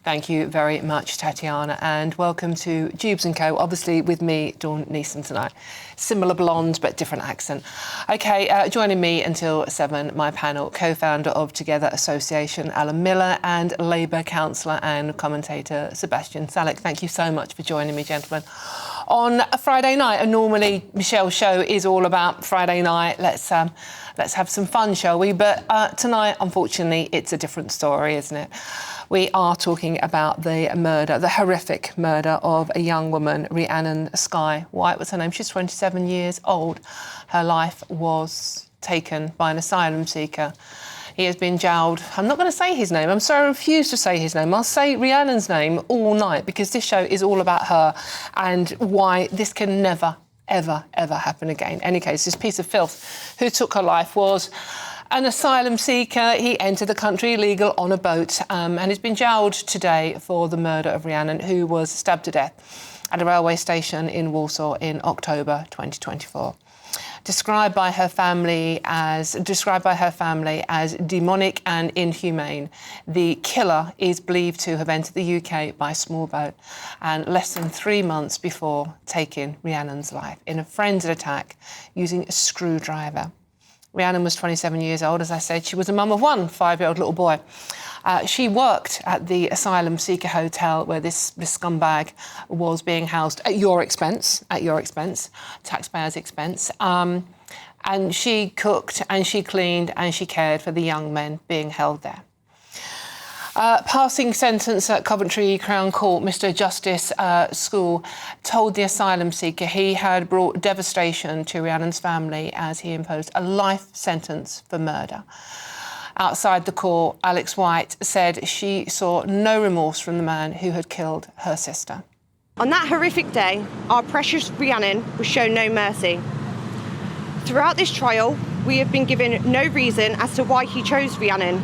Thank you very much, Tatiana, and welcome to Jubes & Co. Obviously, with me, Dawn Neesom tonight. Similar blonde, but different accent. OK, joining me until 7, my panel, co-founder of Together Association, Alan Miller, and Labour councillor and commentator, Sebastian Salek. Thank you so much for joining me, gentlemen. On a Friday night, and normally Michelle's show is all about Friday night. Let's have some fun, shall we? But tonight, unfortunately, it's a different story, isn't it? We are talking about the murder, the horrific murder of a young woman, Rhiannon Whyte was her name. She's 27 years old. Her life was taken by an asylum seeker. He has been jailed. I'm not going to say his name. I'm sorry, I refuse to say his name. I'll say Rhiannon's name all night because this show is all about her and why this can never, ever, ever happen again. In any case, this piece of filth who took her life was an asylum seeker. He entered the country illegal on a boat and has been jailed today for the murder of Rhiannon, who was stabbed to death at a railway station in Warsaw in October 2024. Described by her family as demonic and inhumane, the killer is believed to have entered the UK by small boat and less than 3 months before taking Rhiannon's life in a frenzied attack using a screwdriver. Rhiannon was 27 years old, as I said. She was a mum of one 5-year-old little boy. She worked at the asylum seeker hotel where this scumbag was being housed at your expense, taxpayers' expense. And she cooked and she cleaned and she cared for the young men being held there. Passing sentence at Coventry Crown Court, Mr Justice School told the asylum seeker he had brought devastation to Rhiannon's family as he imposed a life sentence for murder. Outside the court, Alex White said she saw no remorse from the man who had killed her sister. On that horrific day, our precious Rhiannon was shown no mercy. Throughout this trial, we have been given no reason as to why he chose Rhiannon.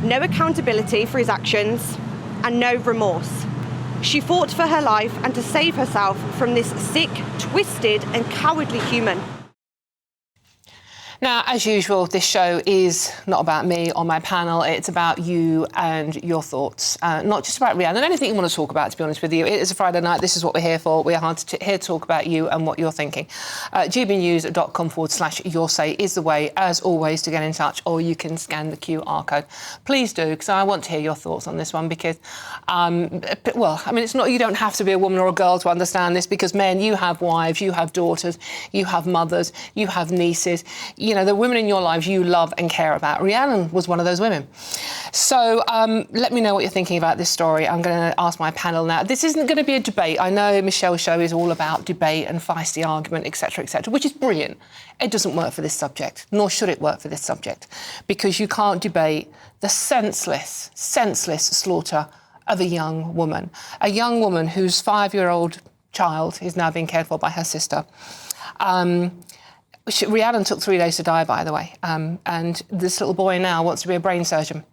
No accountability for his actions, and no remorse. She fought for her life and to save herself from this sick, twisted and cowardly human. Now, as usual, this show is not about me or my panel. It's about you and your thoughts. Not just about Rhiannon, anything you want to talk about, to be honest with you. It is a Friday night. This is what we're here for. We're here to talk about you and what you're thinking. gbnews.com/your say is the way, as always, to get in touch, or you can scan the QR code. Please do, because I want to hear your thoughts on this one, because, well, I mean, it's not, you don't have to be a woman or a girl to understand this, because men, you have wives, you have daughters, you have mothers, you have nieces. You know, the women in your lives you love and care about. Rhiannon was one of those women. So let me know what you're thinking about this story. I'm going to ask my panel now. This isn't going to be a debate. I know Michelle's show is all about debate and feisty argument, etc., which is brilliant. It doesn't work for this subject, nor should it work for this subject, because you can't debate the senseless slaughter of a young woman whose 5-year-old child is now being cared for by her sister. Rhiannon took 3 days to die, by the way, and this little boy now wants to be a brain surgeon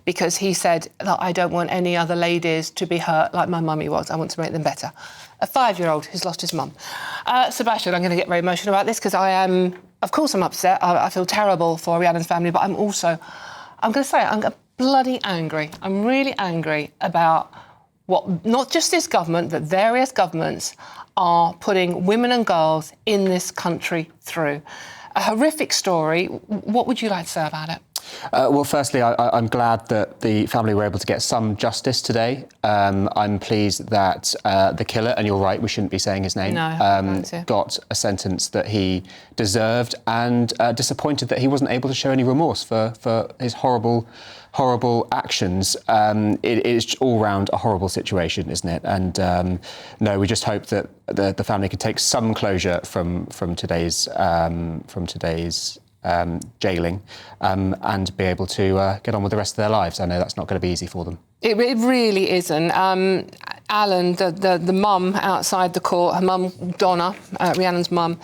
because he said that I don't want any other ladies to be hurt like my mummy was. I want to make them better. A 5-year-old who's lost his mum. Sebastian, I'm going to get very emotional about this because I'm upset. I feel terrible for Rhiannon's family, but I'm going to say it, I'm bloody angry. I'm really angry about what not just this government, but various governments are putting women and girls in this country through. A horrific story. What would you like to say about it? Well, firstly, I'm glad that the family were able to get some justice today. I'm pleased that the killer, and you're right, we shouldn't be saying his name, got a sentence that he deserved, and disappointed that he wasn't able to show any remorse for his horrible actions. It is all round a horrible situation, isn't it? And no, we just hope that the family can take some closure from today's jailing and be able to get on with the rest of their lives. I know that's not going to be easy for them. It really isn't. Alan, the mum outside the court, her mum, Donna, Rhiannon's mum,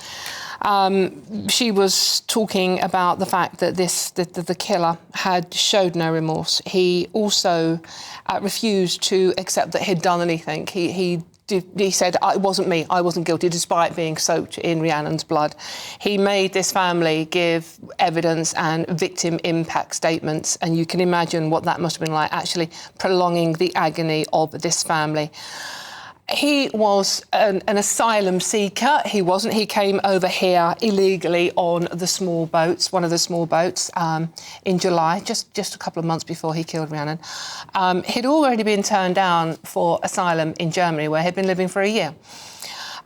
she was talking about the fact that the killer had showed no remorse. He also refused to accept that he'd done anything. He he said, it wasn't me, I wasn't guilty, despite being soaked in Rhiannon's blood. He made this family give evidence and victim impact statements, and you can imagine what that must have been like, actually prolonging the agony of this family. He was an asylum seeker. He came over here illegally on the small boats, one of the small boats, in July, just a couple of months before he killed Rhiannon. He'd already been turned down for asylum in Germany, where he'd been living for a year.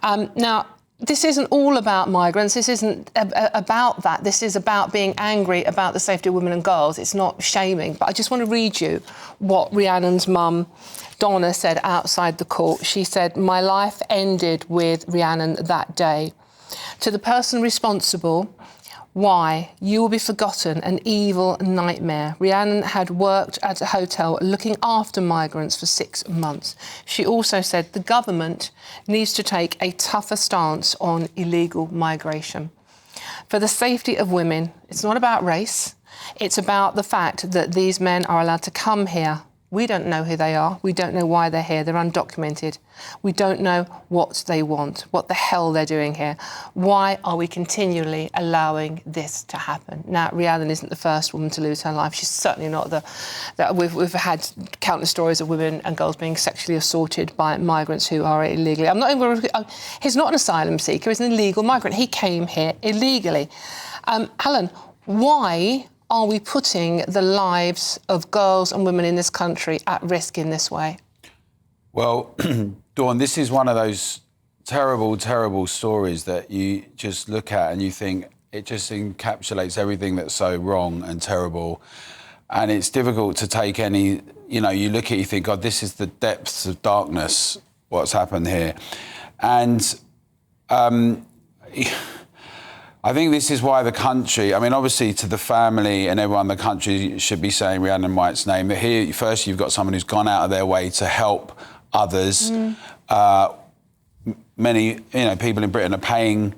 Now, this isn't all about migrants. This isn't about that. This is about being angry about the safety of women and girls. It's not shaming. But I just want to read you what Rhiannon's mum, Donna, said outside the court. She said, "My life ended with Rhiannon that day. To the person responsible, why? You will be forgotten, an evil nightmare. Rhiannon had worked at a hotel looking after migrants for 6 months." She also said the government needs to take a tougher stance on illegal migration. For the safety of women, it's not about race. It's about the fact that these men are allowed to come here. We don't know who they are. We don't know why they're here. They're undocumented. We don't know what they want, what the hell they're doing here. Why are we continually allowing this to happen? Now, Rhiannon isn't the first woman to lose her life. She's certainly not we've had countless stories of women and girls being sexually assaulted by migrants who are illegally. He's not an asylum seeker. He's an illegal migrant. He came here illegally. Alan, why are we putting the lives of girls and women in this country at risk in this way? Well, Dawn, this is one of those terrible, terrible stories that you just look at and you think it just encapsulates everything that's so wrong and terrible. And it's difficult to take any, you look at it, you think, God, this is the depths of darkness, what's happened here. And I think this is why the country, obviously to the family and everyone in the country should be saying Rhiannon Whyte's name. But here, first, you've got someone who's gone out of their way to help others. Many, people in Britain are paying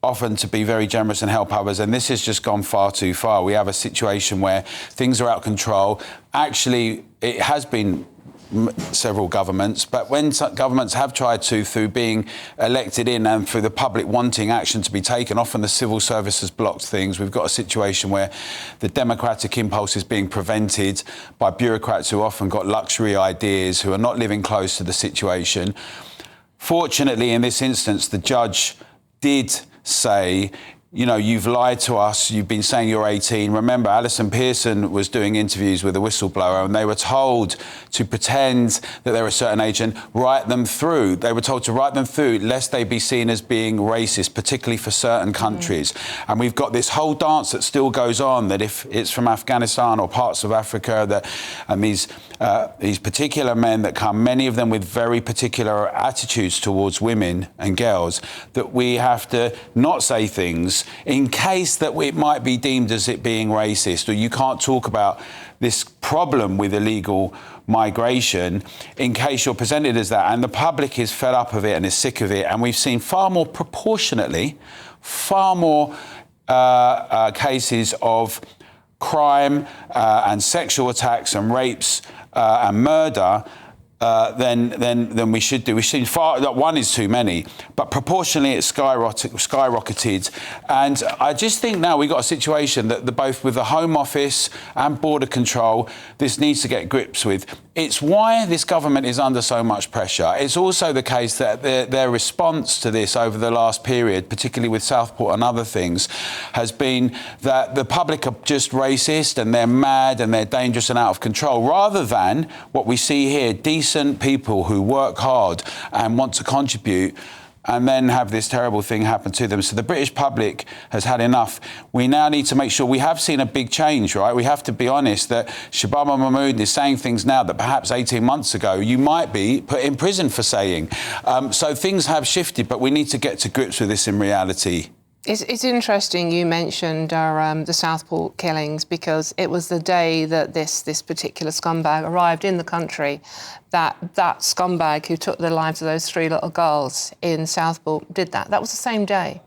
often to be very generous and help others. And this has just gone far too far. We have a situation where things are out of control. Actually, it has been several governments, but when governments have tried to, through being elected in and through the public wanting action to be taken, often the civil service has blocked things. We've got a situation where the democratic impulse is being prevented by bureaucrats who often got luxury ideas, who are not living close to the situation. Fortunately, in this instance, the judge did say, you've lied to us, you've been saying you're 18. Remember, Alison Pearson was doing interviews with a whistleblower and they were told to pretend that they're a certain age and write them through. They were told to write them through lest they be seen as being racist, particularly for certain countries. And we've got this whole dance that still goes on, that if it's from Afghanistan or parts of Africa, and these particular men that come, many of them with very particular attitudes towards women and girls, that we have to not say things in case that it might be deemed as it being racist, or you can't talk about this problem with illegal migration in case you're presented as that. And the public is fed up of it and is sick of it. And we've seen far more cases of crime and sexual attacks and rapes and murder than we should do. We've seen one is too many, but proportionally it's skyrocketed. And I just think now we've got a situation that both with the Home Office and Border Control, this needs to get grips with. It's why this government is under so much pressure. It's also the case that their response to this over the last period, particularly with Southport and other things, has been that the public are just racist and they're mad and they're dangerous and out of control, rather than what we see here, decent people who work hard and want to contribute, and then have this terrible thing happen to them. So the British public has had enough. We now need to make sure we have seen a big change, right? We have to be honest that Shababa Mahmood is saying things now that perhaps 18 months ago you might be put in prison for saying. So things have shifted, but we need to get to grips with this in reality. It's interesting you mentioned the Southport killings, because it was the day that this particular scumbag arrived in the country that scumbag who took the lives of those 3 little girls in Southport did that. That was the same day.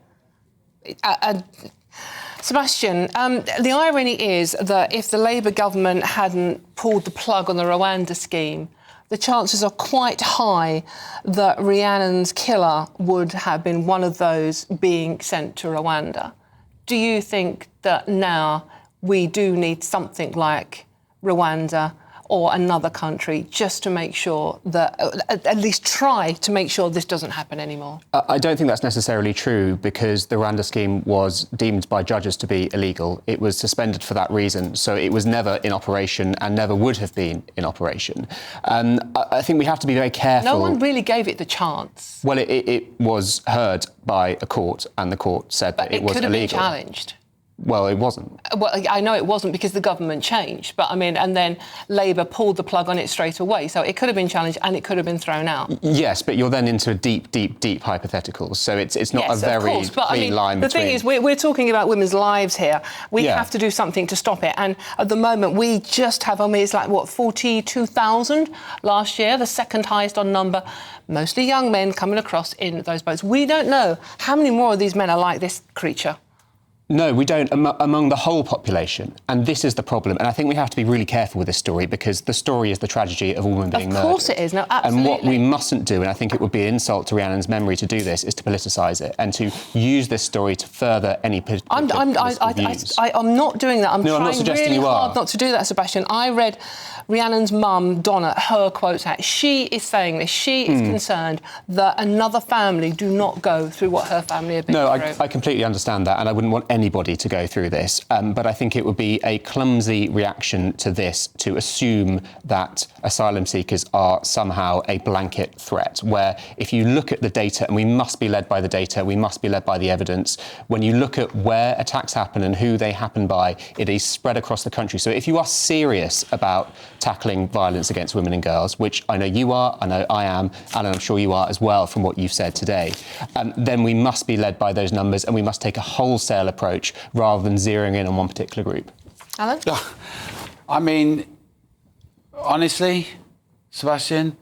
Sebastian, the irony is that if the Labour government hadn't pulled the plug on the Rwanda scheme, the chances are quite high that Rhiannon's killer would have been one of those being sent to Rwanda. Do you think that now we do need something like Rwanda or another country just to make sure that, at least try to make sure this doesn't happen anymore? I don't think that's necessarily true, because the Rwanda scheme was deemed by judges to be illegal. It was suspended for that reason, so it was never in operation and never would have been in operation. I think we have to be very careful. No one really gave it the chance. Well, it was heard by a court, and the court said that it was illegal. But it could have been challenged. Well, it wasn't. Well, I know it wasn't because the government changed, but I mean, and then Labour pulled the plug on it straight away. So it could have been challenged and it could have been thrown out. Yes, but you're then into deep hypotheticals. So it's not a very clean line between... The thing is, we're talking about women's lives here. We have to do something to stop it. And at the moment, we just have, it's like, 42,000 last year, the second highest on number, mostly young men coming across in those boats. We don't know how many more of these men are like this creature. No, we don't, among the whole population. And this is the problem. And I think we have to be really careful with this story, because the story is the tragedy of a woman being murdered. Of course it is. No, absolutely. And what we mustn't do, and I think it would be an insult to Rhiannon's memory to do this, is to politicise it and to use this story to further any political views. I'm not doing that. I'm not suggesting really you are. hard not to do that, Sebastian. I read Rhiannon's mum, Donna, her quotes out. She is saying this. She is concerned that another family do not go through what her family have been through. No, I completely understand that, and I wouldn't want anybody to go through this. But I think it would be a clumsy reaction to this to assume that asylum seekers are somehow a blanket threat, where if you look at the data, and we must be led by the data, we must be led by the evidence, when you look at where attacks happen and who they happen by, it is spread across the country. So if you are serious about tackling violence against women and girls, which I know you are, I know I am, and I'm sure you are as well from what you've said today, then we must be led by those numbers, and we must take a wholesale approach rather than zeroing in on one particular group. Alan? I mean, honestly, Sebastian,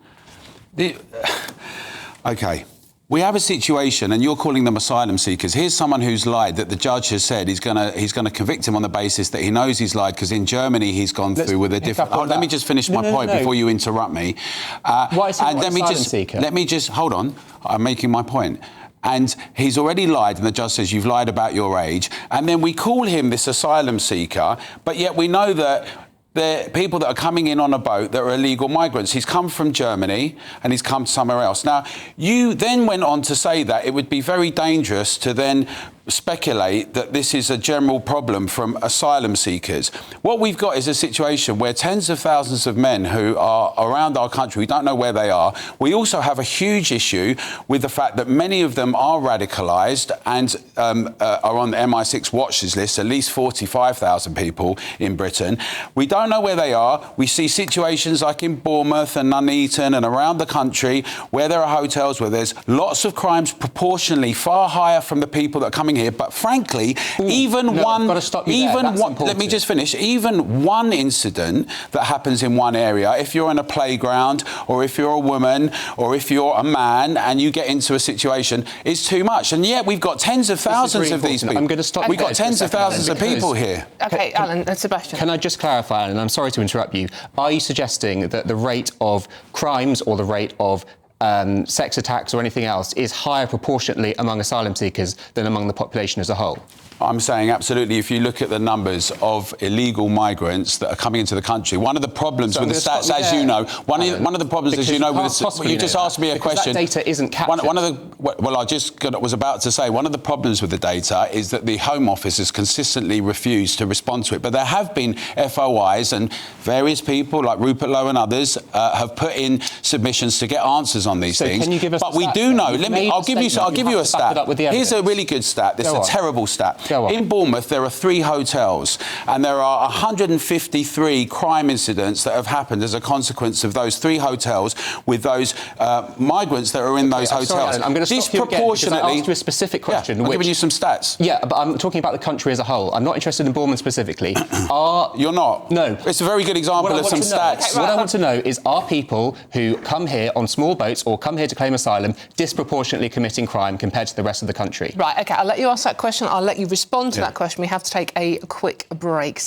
OK. We have a situation, and you're calling them asylum seekers. Here's someone who's lied, that the judge has said he's going to convict him on the basis that he knows he's lied, because in Germany he's gone through with a different... let me just finish my point before you interrupt me. Why is he not an asylum seeker? Let me just... Hold on. I'm making my point. And he's already lied, and the judge says, you've lied about your age. And then we call him this asylum seeker, but yet we know that they're people that are coming in on a boat that are illegal migrants. He's come from Germany and he's come somewhere else. Now, you then went on to say that it would be very dangerous to then speculate that this is a general problem from asylum seekers. What we've got is a situation where tens of thousands of men who are around our country, we don't know where they are. We also have a huge issue with the fact that many of them are radicalised and are on the MI6 watches list, at least 45,000 people in Britain. We don't know where they are. We see situations like in Bournemouth and Nuneaton and around the country where there are hotels where there's lots of crimes proportionally far higher from the people that are coming here. But frankly, let me just finish. Even one incident that happens in one area, if you're in a playground or if you're a woman or if you're a man and you get into a situation, is too much. And yet we've got tens of thousands of these people. I'm going to stop. We've got tens of thousands of people here. OK, Alan and Sebastian. Can I just clarify, and I'm sorry to interrupt you, are you suggesting that the rate of crimes or the rate of sex attacks or anything else is higher proportionately among asylum seekers than among the population as a whole? I'm saying absolutely. If you look at the numbers of illegal migrants that are coming into the country, one of the problems with the stats, as you know, one of the problems, as you know, you just asked me a question. That data isn't captured. I was about to say, one of the problems with the data is that the Home Office has consistently refused to respond to it. But there have been FOIs, and various people like Rupert Lowe and others have put in submissions to get answers on these things. Can you give us but we do know. I'll give you a stat. Here's a really good stat. This is a terrible stat. In Bournemouth, there are 3 hotels, and there are 153 crime incidents that have happened as a consequence of those 3 hotels with those migrants that are in those hotels. Sorry, I'm going to stop you again because I asked you a specific question. I'm giving you some stats. Yeah, but I'm talking about the country as a whole. I'm not interested in Bournemouth specifically. You're not? No. It's a very good example of some stats. What I want to know is, are people who come here on small boats or come here to claim asylum disproportionately committing crime compared to the rest of the country? Right, OK, I'll let you ask that question. I'll let you respond to that question, we have to take a quick break.